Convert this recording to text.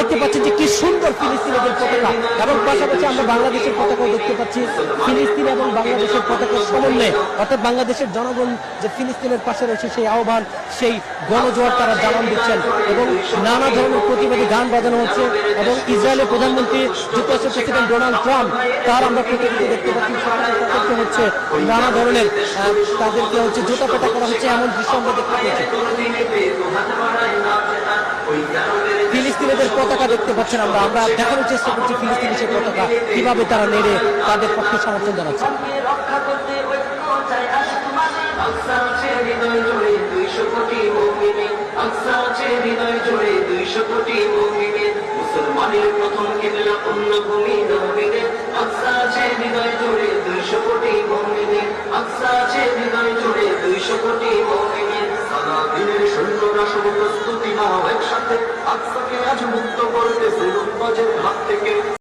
দেখতে পাচ্ছেন যে কি সুন্দর ফিলিস্তিনিদের পতাকা, এবং পাশাপাশি আমরা বাংলাদেশের পতাকাও দেখতে পাচ্ছি। ফিলিস্তিন এবং বাংলাদেশের পতাকার সমন্বয়ে, অর্থাৎ বাংলাদেশের জনগণ যে ফিলিস্তিনের পাশে রয়েছে সেই আহ্বান, সেই গণজোয়ার তারা জানান দিচ্ছেন, এবং নানা ধরনের প্রতিবাদী গান বাজানো হচ্ছে। এবং ইসরায়েলের প্রধানমন্ত্রী যুক্তরাষ্ট্রের প্রেসিডেন্ট ডোনাল্ড ট্রাম্প, তার আমরা প্রতিনিধি দেখতে পাচ্ছি তাদেরকে হচ্ছে নানা ধরনের তাদেরকে হচ্ছে জুতা পেটা করা হচ্ছে, এমন দৃশ্য আমরা দেখতে পাচ্ছি। ফিলিস্তিনিদের পতাকা দেখতে পাচ্ছেন আমরা আমরা দেখানোর চেষ্টা করছি ফিলিস্তিনি সেই পতাকা কিভাবে তারা নেড়ে তাদের পক্ষে সমর্থন জানাচ্ছে। মুসলমানের প্রথম কিবলা পুণ্যভূমি নবীদের, আকসা আছে হৃদয় জুড়ে 200 কোটি মুমিনের, আকসা আছে হৃদয় জুড়ে 200 কোটি মুমিনের। সারা দিনের সৈন্যরা সব প্রস্তুতি নাও একসাথে, আকসাকে আজ মুক্ত